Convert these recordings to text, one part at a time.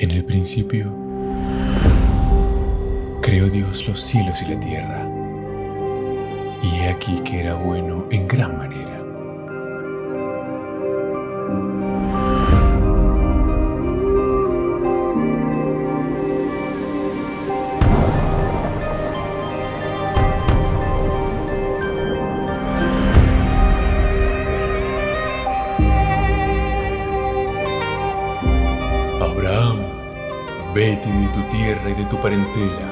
En el principio, creó Dios los cielos y la tierra, y he aquí que era bueno en gran manera. Abraham, vete de tu tierra y de tu parentela,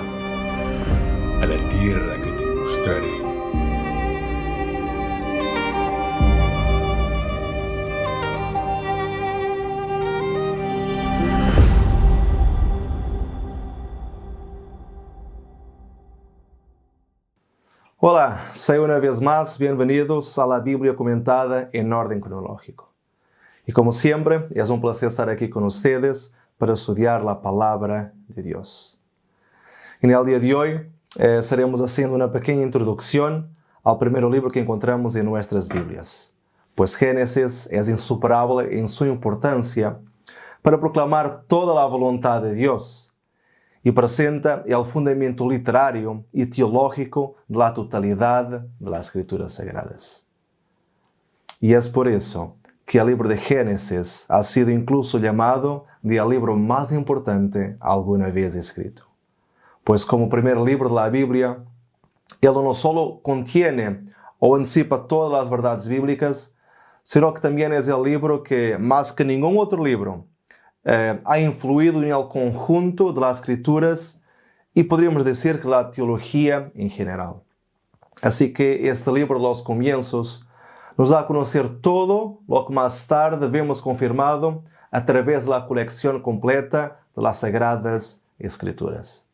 a la tierra que te mostraré. Hola, sean una vez más bienvenidos a la Biblia comentada en orden cronológico. Y como siempre, es un placer estar aquí con ustedes para estudiar la palabra de Dios. En el día de hoy estaremos haciendo una pequeña introducción al primer libro que encontramos en nuestras Biblias, pues Génesis es insuperable en su importancia para proclamar toda la voluntad de Dios y presenta el fundamento literario y teológico de la totalidad de las Escrituras Sagradas. Y es por eso que el libro de Génesis ha sido incluso llamado el libro más importante alguna vez escrito. Pues como primer libro de la Biblia, él no solo contiene o anticipa todas las verdades bíblicas, sino que también es el libro que, más que ningún otro libro, ha influido en el conjunto de las Escrituras y podríamos decir que la teología en general. Así que este libro, Los Comienzos, nos da a conocer todo lo que más tarde vemos confirmado a través de la colección completa de las Sagradas Escrituras.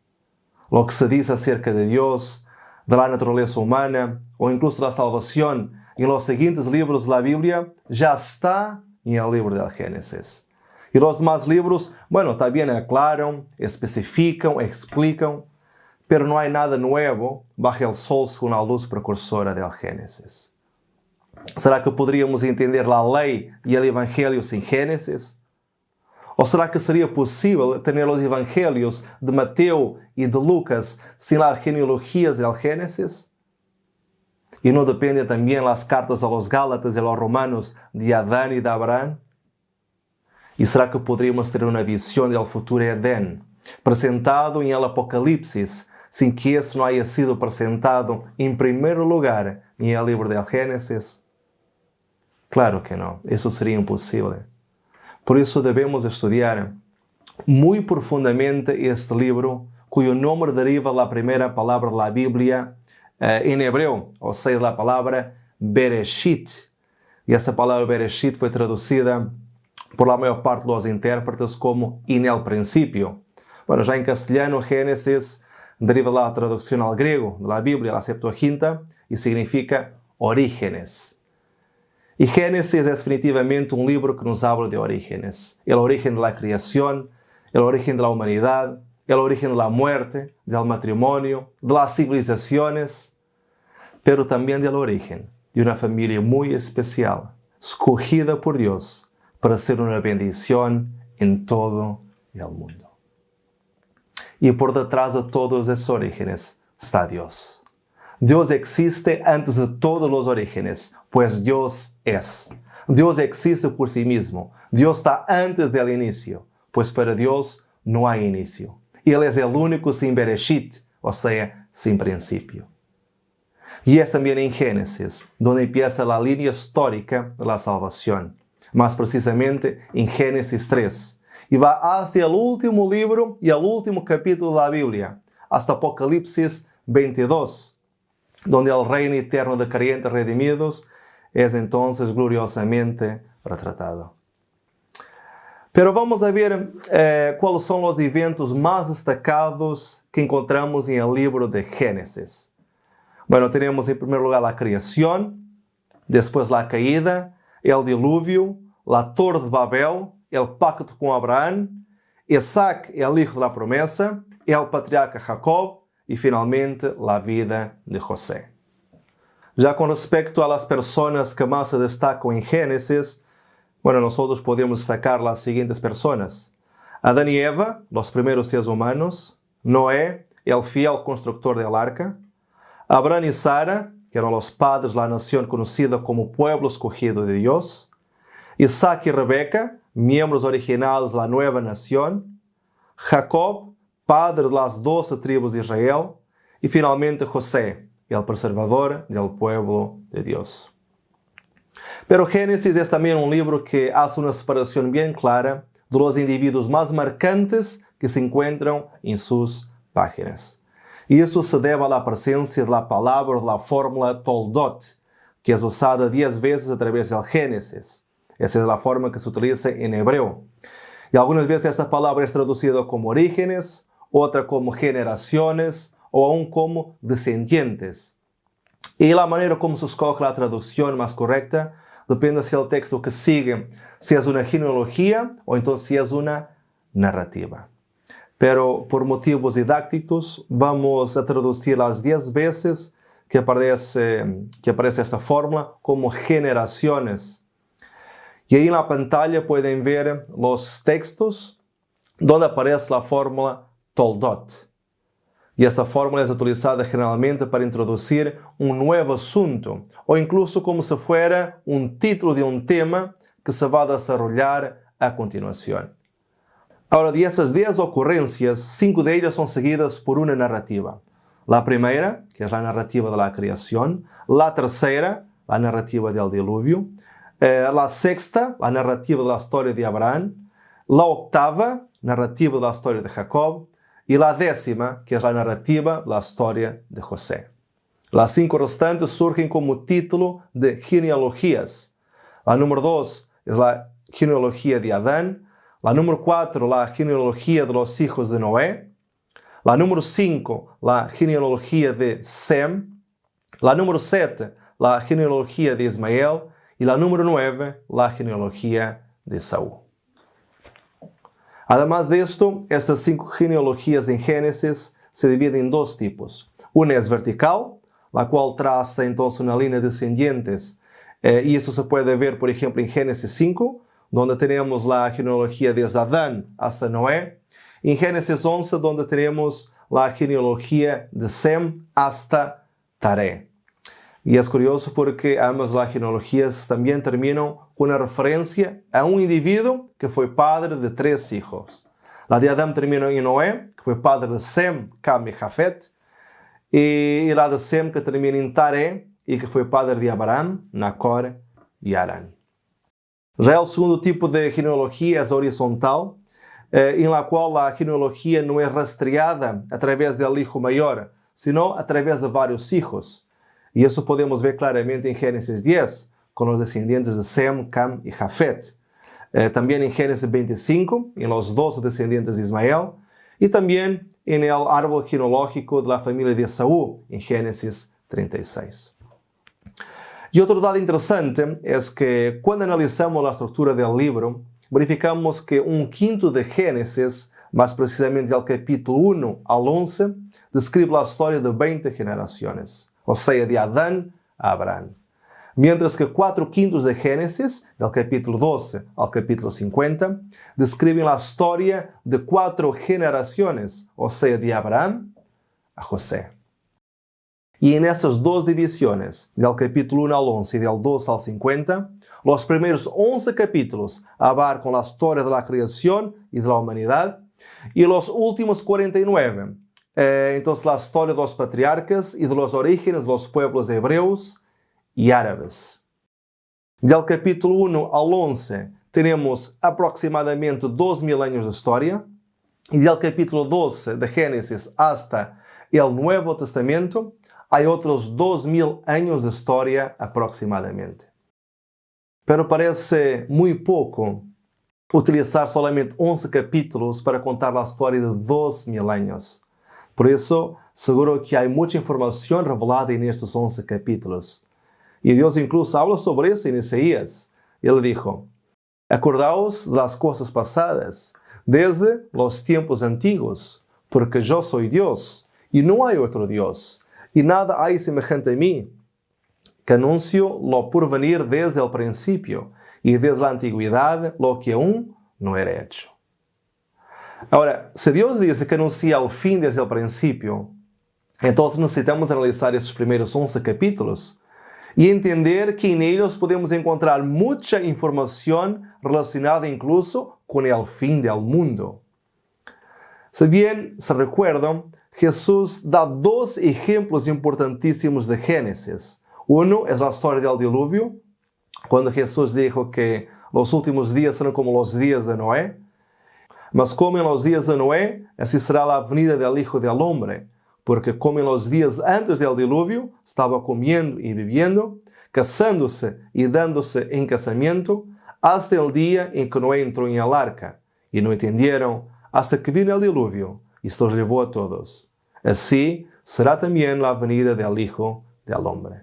Lo que se dice acerca de Dios, de la naturaleza humana o incluso de la salvación en los siguientes libros de la Biblia ya está en el libro del Génesis. Y los demás libros, también aclaran, especifican, explican, pero no hay nada nuevo bajo el sol según la luz precursora del Génesis. ¿Será que poderíamos entender la ley y el Evangelio sin Génesis? ¿O será que sería posible tener los Evangelios de Mateo y de Lucas sin las genealogías del Génesis? ¿Y no dependen también las cartas a los Gálatas y a los Romanos de Adán y de Abraham? ¿Y será que poderíamos ter uma visão do futuro Edén, presentado em el Apocalipsis, sem que isso não haya sido presentado em primeiro lugar em el livro del Génesis? Claro que não, isso seria impossível. Por isso devemos estudar muito profundamente este livro, cuyo nome deriva da primeira palavra da Bíblia em hebreu, ou seja, da palavra Bereshit. E essa palavra Bereshit foi traduzida por la maior parte dos intérpretes como en el principio. Já em castelhano, Génesis deriva da tradução ao grego da Bíblia, a Septuaginta, e significa orígenes. E Génesis é definitivamente um livro que nos habla de orígenes. El origen de la creación, el origen de la humanidad, el origen de la muerte, del matrimonio, de las civilizaciones, pero también del origen de una familia muy especial, escogida por Dios, para ser una bendición en todo el mundo. Y por detrás de todos esos orígenes está Dios. Dios existe antes de todos los orígenes, pues Dios es. Dios existe por sí mismo. Dios está antes del inicio, pues para Dios no hay inicio. Y Él es el único sin Bereshit, o sea, sin principio. Y es también en Génesis donde empieza la línea histórica de la salvación. Más precisamente en Génesis 3, y va hasta el último libro y el último capítulo de la Biblia, hasta Apocalipsis 22, donde el reino eterno de creyentes redimidos es entonces gloriosamente retratado. Pero vamos a ver cuáles son los eventos más destacados que encontramos en el libro de Génesis. Tenemos en primer lugar la creación, después la caída, el diluvio, la Torre de Babel, el pacto com Abraão, Isaac, el hijo de la promesa, el patriarca Jacob y finalmente la vida de José. Ya con respecto a las personas que más se destacan en Génesis, nosotros podemos destacar las siguientes personas. Adán y Eva, los primeros seres humanos. Noé, el fiel constructor del arca. Abraham y Sara, que eran los padres de la nación conocida como pueblo escogido de Dios. Isaac y Rebeca, miembros originales de la nueva nación. Jacob, padre de las 12 tribus de Israel. Y finalmente José, el preservador del pueblo de Dios. Pero Génesis es también un libro que hace una separación bien clara de los individuos más marcantes que se encuentran en sus páginas. Y eso se debe a la presencia de la palabra, de la fórmula Toldot, que es usada 10 veces a través del Génesis. Esa es la forma que se utiliza en hebreo. Y algunas veces esta palabra es traducida como orígenes, otra como generaciones o aún como descendientes. Y la manera como se escoge la traducción más correcta depende si el texto que sigue, si es una genealogía o entonces si es una narrativa. Pero por motivos didácticos vamos a traducir las 10 veces que aparece esta fórmula como generaciones. Y ahí en la pantalla pueden ver los textos donde aparece la fórmula Toldot. Y esta fórmula es utilizada generalmente para introducir un nuevo asunto o incluso como si fuera un título de un tema que se va a desarrollar a continuación. Ahora, de esas 10 ocurrencias, 5 de ellas son seguidas por una narrativa. La primera, que es la narrativa de la creación. La tercera, la narrativa del diluvio. La sexta, la narrativa de la historia de Abraham. La octava, narrativa de la historia de Jacob. Y la décima, que es la narrativa de la historia de José. Las 5 restantes surgen como título de genealogías. La número 2 es la genealogía de Adán. La número 4, la genealogía de los hijos de Noé. La número 5, la genealogía de Sem. La número 7, la genealogía de Ismael. Y la número 9, la genealogía de Saúl. Además de esto, estas 5 genealogías en Génesis se dividen en 2 tipos. Una es vertical, la cual traza entonces una línea de descendientes. Y eso se puede ver, por ejemplo, en Génesis 5, donde tenemos la genealogía desde Adán hasta Noé. Y en Génesis 11, donde tenemos la genealogía de Sem hasta Taré. Y es curioso porque ambas las genealogías también terminan con una referencia a un individuo que fue padre de 3 hijos. La de Adán termina en Noé, que fue padre de Sem, Cam y Jafet. Y la de Sem que termina en Taré y que fue padre de Abraham, Nacor y Harán. Já el segundo tipo de genealogía es horizontal, en la cual la genealogía no es rastreada a través del hijo mayor, sino a través de varios hijos. Y eso podemos ver claramente en Génesis 10, con los descendientes de Sem, Cam y Jafet. También en Génesis 25, en los 12 descendientes de Ismael. Y también en el árbol genealógico de la familia de Saúl, en Génesis 36. Y otro dato interesante es que cuando analizamos la estructura del libro, verificamos que 1/5 de Génesis, más precisamente el capítulo 1 al 11, describe la historia de 20 generaciones, o sea, de Adán a Abraham. Mientras que 4/5 de Génesis, del capítulo 12 al capítulo 50, describen la historia de 4 generaciones, o sea, de Abraham a José. Y en estas 2 divisiones, del capítulo 1 al 11 y del 12 al 50, los primeros 11 capítulos abarcan la historia de la creación y de la humanidad, y los últimos 49, entonces la historia de los patriarcas y de los orígenes de los pueblos hebreos y árabes. Del capítulo 1 al 11 tenemos aproximadamente 2000 años de historia, y del capítulo 12 de Génesis hasta el Nuevo Testamento hay otros 2000 años de historia aproximadamente. Pero parece muy poco utilizar solamente 11 capítulos para contar la historia de 2000 años. Por eso, seguro que hay mucha información revelada en estos 11 capítulos. Y Dios incluso habla sobre eso en Isaías. Él dijo: acordaos de las cosas pasadas, desde los tiempos antiguos, porque yo soy Dios, y no hay otro Dios, y nada hay semejante a mí, que anuncio lo por venir desde el principio, y desde la antigüedad lo que aún no era hecho. Ahora, si Dios dice que anuncia el fin desde el principio, entonces necesitamos analizar estos primeros 11 capítulos y entender que en ellos podemos encontrar mucha información relacionada incluso con el fin del mundo. Si bien se recuerdan, Jesús da dos ejemplos importantísimos de Génesis. Uno es la historia del diluvio, cuando Jesús dijo que los últimos días serán como los días de Noé. Mas como en los días de Noé, así será la venida del Hijo del Hombre, porque como en los días antes del diluvio, estaba comiendo y bebiendo, casándose y dándose en casamiento, hasta el día en que Noé entró en el arca, y no entendieron hasta que vino el diluvio, y se los llevó a todos. Así será también la venida del Hijo del Hombre.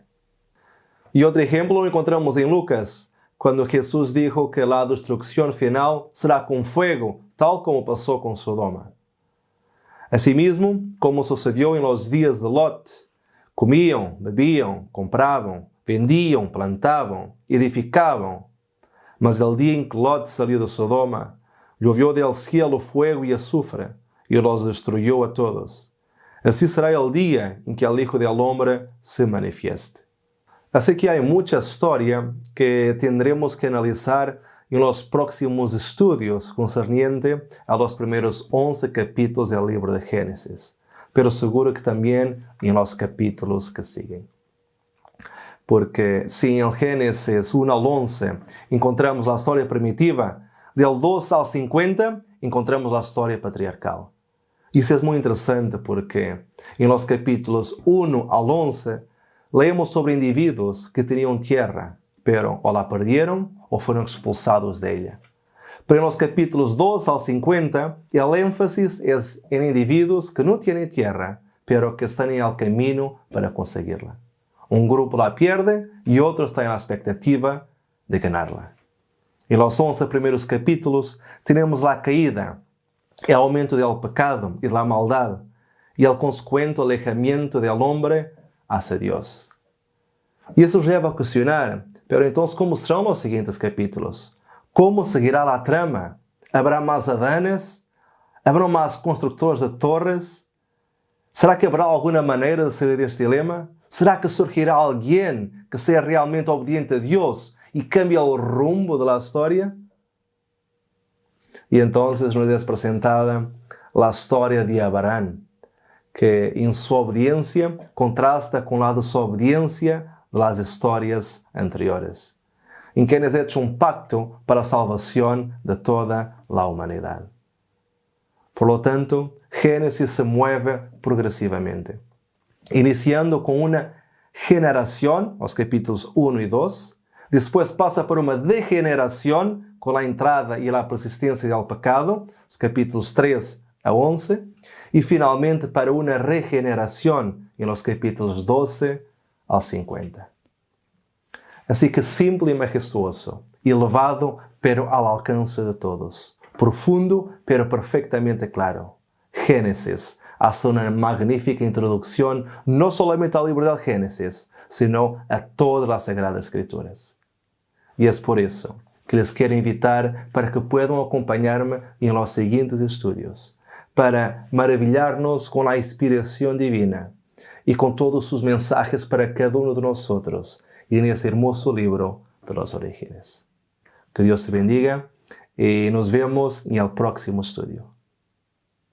Y otro ejemplo lo encontramos en Lucas, cuando Jesús dijo que la destrucción final será con fuego, tal como pasó con Sodoma. Asimismo, como sucedió en los días de Lot, comían, bebían, compraban, vendían, plantaban, edificaban. Mas el día en que Lot salió de Sodoma, llovió del cielo fuego y azufre, y los destruyó a todos. Así será el día en que el Hijo del Hombre se manifieste. Así que hay mucha historia que tendremos que analizar en los próximos estudios concerniente a los primeros 11 capítulos del libro de Génesis, pero seguro que también en los capítulos que siguen. Porque si en el Génesis 1 al 11 encontramos la historia primitiva, del 2 al 50 encontramos la historia patriarcal. Isso es muy interesante porque en los capítulos 1 al 11 leemos sobre individuos que tenían tierra, pero o la perdieron o fueron expulsados de ella. Pero en los capítulos 2 al 50, el énfasis es en individuos que no tienen tierra, pero que están en el camino para conseguirla. Un grupo la pierde y otro está en la expectativa de ganarla. En los 11 primeros capítulos tenemos la caída, el aumento del pecado y la maldad, y el consecuente alejamiento del hombre hacia Dios. Y eso lleva a cuestionar, pero entonces, ¿cómo serán los siguientes capítulos? ¿Cómo seguirá la trama? ¿Habrá más Adanes? ¿Habrá más constructores de torres? ¿Será que habrá alguna manera de salir de este dilema? ¿Será que surgirá alguien que sea realmente obediente a Dios y cambie el rumbo de la historia? Y entonces nos es presentada la historia de Abraham, que en su obediencia contrasta con la desobediencia de las historias anteriores, en que es hecho un pacto para la salvación de toda la humanidad. Por lo tanto, Génesis se mueve progresivamente, iniciando con una generación, los capítulos 1 y 2, después pasa por una degeneración con la entrada y la persistencia del pecado, los capítulos 3 a 11, y finalmente para una regeneración en los capítulos 12 al 50. Así que simple y majestuoso, elevado pero al alcance de todos, profundo pero perfectamente claro. Génesis hace una magnífica introducción no solamente al libro del Génesis, sino a todas las Sagradas Escrituras. Y es por eso que les quiero invitar para que puedan acompañarme en los siguientes estudios, para maravillarnos con la inspiración divina y con todos sus mensajes para cada uno de nosotros en ese hermoso libro de los orígenes. Que Dios te bendiga y nos vemos en el próximo estudio.